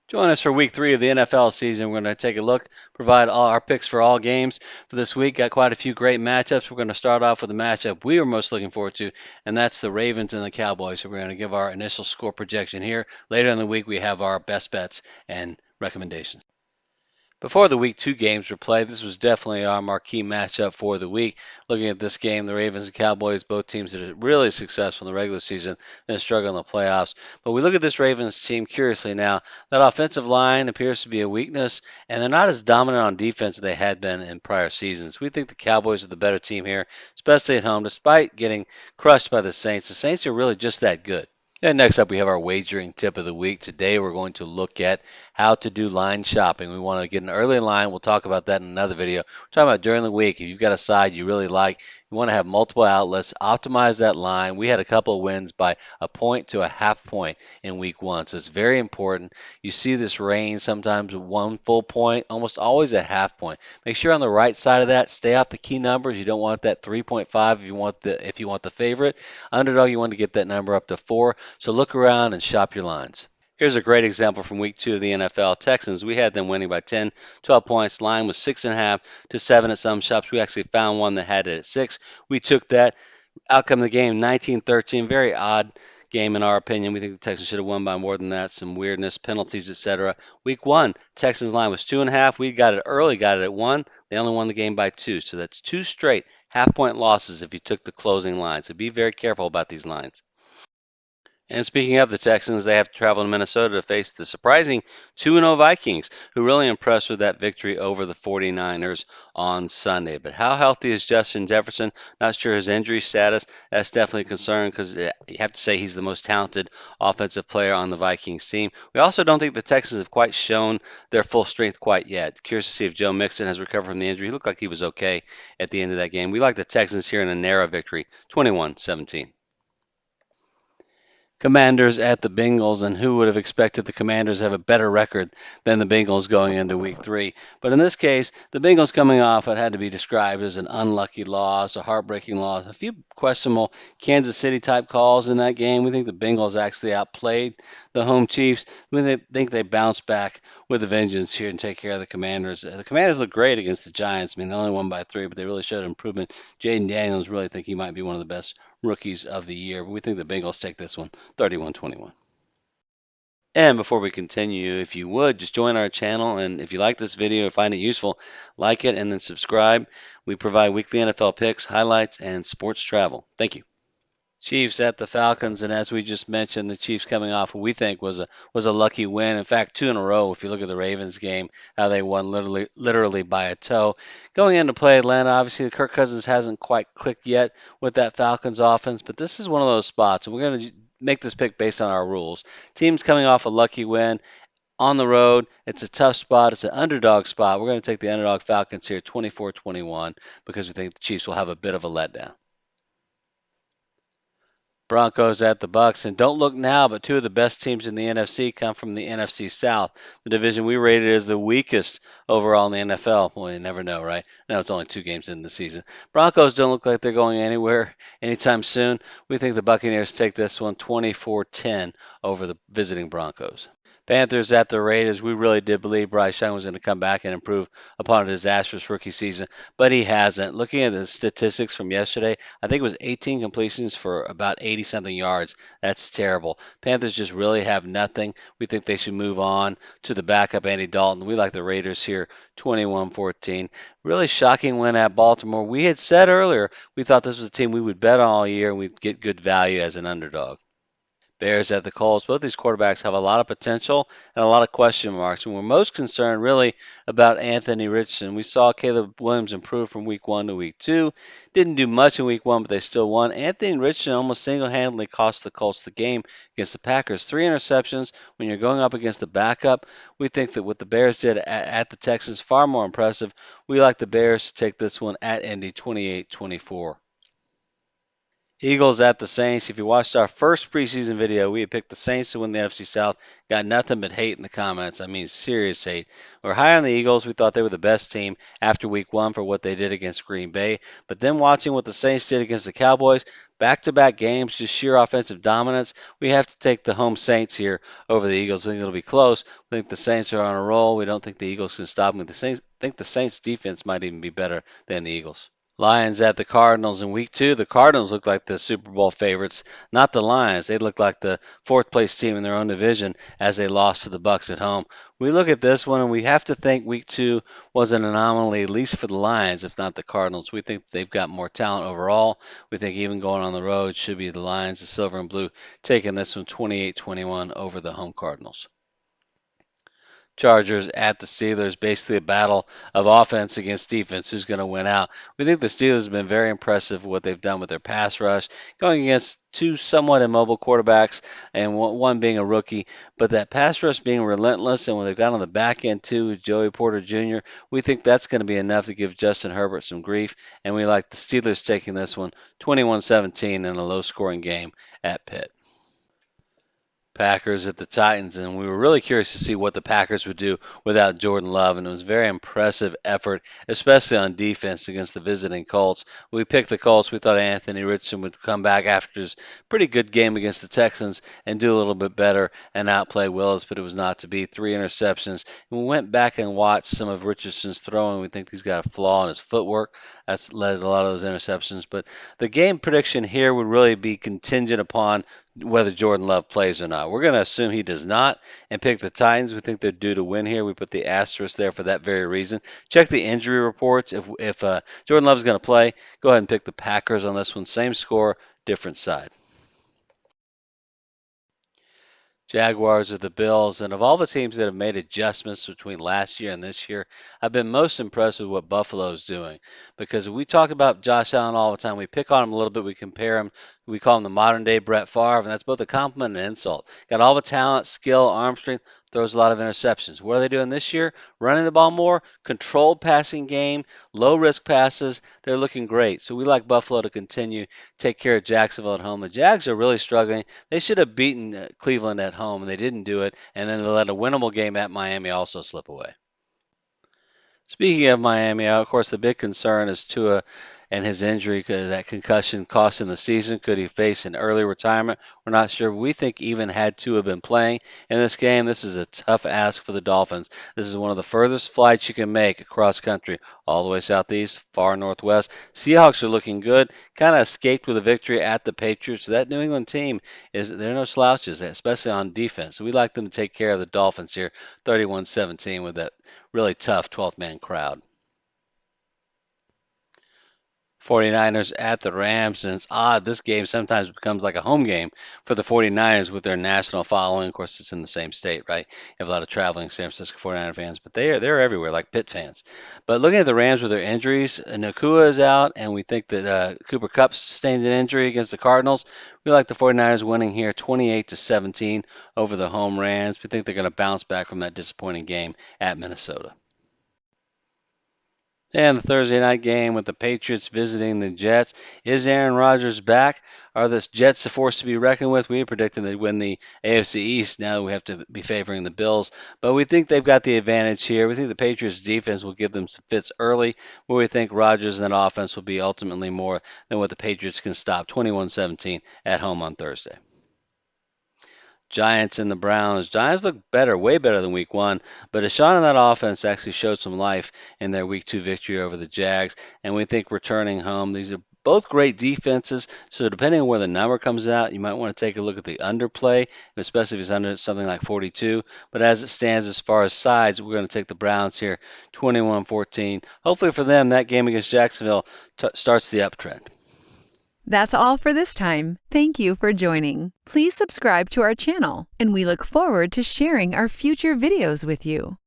Join us for week 3 of the NFL season. We're going to take a look, provide all our picks for all games for this week. Got quite a few great matchups. We're going to start off with the matchup we are most looking forward to, and that's the Ravens and the Cowboys. So we're going to give our initial score projection here. Later in the week, we have our best bets and recommendations. Before the week 2 games were played, this was definitely our marquee matchup for the week. Looking at this game, the Ravens and Cowboys, both teams that are really successful in the regular season, then struggle in the playoffs. But we look at this Ravens team curiously now. That offensive line appears to be a weakness, and they're not as dominant on defense as they had been in prior seasons. We think the Cowboys are the better team here, especially at home, despite getting crushed by the Saints. The Saints are really just that good. And next up, we have our wagering tip of the week. Today, we're going to look at how to do line shopping. We want to get an early line. We'll talk about that in another video. We're talking about during the week. If you've got a side you really like, you want to have multiple outlets, optimize that line. We had a couple of wins by a point to a half point in week 1, so it's very important. You see this range, sometimes 1 full point, almost always a half point. Make sure you're on the right side of that. Stay off the key numbers. You don't want that 3.5 if you want the favorite. Underdog, you want to get that number up to 4. So look around and shop your lines. Here's a great example from week 2 of the NFL. Texans, we had them winning by 10, 12 points. Line was 6.5 to 7 at some shops. We actually found one that had it at 6. We took that. Outcome of the game, 19-13. Very odd game in our opinion. We think the Texans should have won by more than that. Some weirdness, penalties, etc. Week 1, Texans line was 2.5. We got it early, got it at 1. They only won the game by 2. So that's 2 straight half-point losses if you took the closing line. So be very careful about these lines. And speaking of the Texans, they have to travel to Minnesota to face the surprising 2-0 Vikings, who really impressed with that victory over the 49ers on Sunday. But how healthy is Justin Jefferson? Not sure his injury status. That's definitely a concern because you have to say he's the most talented offensive player on the Vikings team. We also don't think the Texans have quite shown their full strength quite yet. Curious to see if Joe Mixon has recovered from the injury. He looked like he was okay at the end of that game. We like the Texans here in a narrow victory, 21-17. Commanders at the Bengals, and who would have expected the Commanders to have a better record than the Bengals going into week 3? But in this case, the Bengals coming off what had to be described as an unlucky loss, a heartbreaking loss, a few questionable Kansas City type calls in that game. We think the Bengals actually outplayed the home Chiefs. We think they bounced back with a vengeance here and take care of the Commanders. The Commanders look great against the Giants. I mean, they only won by 3, but they really showed improvement. Jaden Daniels really think he might be one of the best rookies of the year. But we think the Bengals take this one 31-21. And before we continue, if you would, just join our channel. And if you like this video or find it useful, like it and then subscribe. We provide weekly NFL picks, highlights, and sports travel. Thank you. Chiefs at the Falcons, and as we just mentioned, the Chiefs coming off what we think was a lucky win. In fact, 2 in a row. If you look at the Ravens game, how they won literally by a toe. Going into play Atlanta, obviously Kirk Cousins hasn't quite clicked yet with that Falcons offense, but this is one of those spots, and we're going to make this pick based on our rules. Teams coming off a lucky win on the road. It's a tough spot. It's an underdog spot. We're going to take the underdog Falcons here, 24-21, because we think the Chiefs will have a bit of a letdown. Broncos at the Bucs, and don't look now, but 2 of the best teams in the NFC come from the NFC South, the division we rated as the weakest overall in the NFL. Well, you never know, right? Now it's only 2 games in the season. Broncos don't look like they're going anywhere anytime soon. We think the Buccaneers take this one 24-10 over the visiting Broncos. Panthers at the Raiders. We really did believe Bryce Young was going to come back and improve upon a disastrous rookie season, but he hasn't. Looking at the statistics from yesterday, I think it was 18 completions for about 80 something yards. That's terrible. Panthers just really have nothing. We think they should move on to the backup Andy Dalton. We like the Raiders here 21-14. Really shocking win at Baltimore. We had said earlier we thought this was a team we would bet on all year and we'd get good value as an underdog. Bears at the Colts. Both these quarterbacks have a lot of potential and a lot of question marks. And we're most concerned really about Anthony Richardson. We saw Caleb Williams improve from week 1 to week 2. Didn't do much in week 1, but they still won. Anthony Richardson almost single-handedly cost the Colts the game against the Packers. 3 interceptions when you're going up against the backup. We think that what the Bears did at the Texans far more impressive. We like the Bears to take this one at Indy 28-24. Eagles at the Saints. If you watched our first preseason video, we had picked the Saints to win the NFC South. Got nothing but hate in the comments. I mean, serious hate. We're high on the Eagles. We thought they were the best team after week 1 for what they did against Green Bay. But then watching what the Saints did against the Cowboys, Back-to-back games, just sheer offensive dominance. We have to take the home Saints here over the Eagles. We think it'll be close. We think the Saints are on a roll. We don't think the Eagles can stop them. Think the Saints defense might even be better than the Eagles. Lions at the Cardinals in week 2. The Cardinals look like the Super Bowl favorites, not the Lions. They look like the fourth place team in their own division as they lost to the Bucs at home. We look at this one and we have to think week 2 was an anomaly, at least for the Lions, if not the Cardinals. We think they've got more talent overall. We think even going on the road should be the Lions, the silver and blue, taking this one 28-21 over the home Cardinals. Chargers at the Steelers, basically a battle of offense against defense. Who's going to win out? We think the Steelers have been very impressive with what they've done with their pass rush, going against two somewhat immobile quarterbacks and one being a rookie. But that pass rush being relentless, and when they've got on the back end too with Joey Porter Jr., we think that's going to be enough to give Justin Herbert some grief. And we like the Steelers taking this one 21-17 in a low-scoring game at Pitt. Packers at the Titans, and we were really curious to see what the Packers would do without Jordan Love, and it was a very impressive effort, especially on defense against the visiting Colts. We picked the Colts. We thought Anthony Richardson would come back after his pretty good game against the Texans and do a little bit better and outplay Willis, but it was not to be. 3 interceptions. And we went back and watched some of Richardson's throwing. We think he's got a flaw in his footwork. That's led to a lot of those interceptions. But the game prediction here would really be contingent upon whether Jordan Love plays or not. We're going to assume he does not and pick the Titans. We think they're due to win here. We put the asterisk there for that very reason. Check the injury reports. If Jordan Love's going to play, go ahead and pick the Packers on this one. Same score, different side. Jaguars are the Bills, and of all the teams that have made adjustments between last year and this year, I've been most impressed with what Buffalo's doing. Because we talk about Josh Allen all the time, we pick on him a little bit, we compare him, we call him the modern day Brett Favre, and that's both a compliment and an insult. Got all the talent, skill, arm strength, throws a lot of interceptions. What are they doing this year? Running the ball more, controlled passing game, low risk passes. They're looking great. So we like Buffalo to continue, take care of Jacksonville at home. The Jags are really struggling. They should have beaten Cleveland at home, and they didn't do it. And then they let a winnable game at Miami also slip away. Speaking of Miami, of course, the big concern is Tua and his injury. That concussion cost him the season. Could he face an early retirement? We're not sure. We think even had Tua been playing in this game, this is a tough ask for the Dolphins. This is one of the furthest flights you can make across country, all the way southeast, far northwest. Seahawks are looking good. Kind of escaped with a victory at the Patriots. That New England team they're no slouches, especially on defense. So we like them to take care of the Dolphins here, 31-17 with that really tough 12th man crowd. 49ers at the Rams, and it's odd. This game sometimes becomes like a home game for the 49ers with their national following. Of course, it's in the same state, right? You have a lot of traveling San Francisco 49er fans, but they're everywhere, like Pitt fans. But looking at the Rams with their injuries, Nakua is out, and we think that Cooper Kupp sustained an injury against the Cardinals. We like the 49ers winning here 28-17 over the home Rams. We think they're going to bounce back from that disappointing game at Minnesota. And the Thursday night game with the Patriots visiting the Jets. Is Aaron Rodgers back? Are the Jets a force to be reckoned with? We predicted they'd win the AFC East. Now we have to be favoring the Bills. But we think they've got the advantage here. We think the Patriots defense will give them some fits early, where we think Rodgers and that offense will be ultimately more than what the Patriots can stop. 21-17 at home on Thursday. Giants and the Browns. Giants look better, way better than week 1, but Deshaun and that offense actually showed some life in their week 2 victory over the Jags, and we think returning home, these are both great defenses, so depending on where the number comes out, you might want to take a look at the underplay, especially if it's under something like 42, but as it stands as far as sides, we're going to take the Browns here, 21-14. Hopefully for them, that game against Jacksonville starts the uptrend. That's all for this time. Thank you for joining. Please subscribe to our channel, and we look forward to sharing our future videos with you.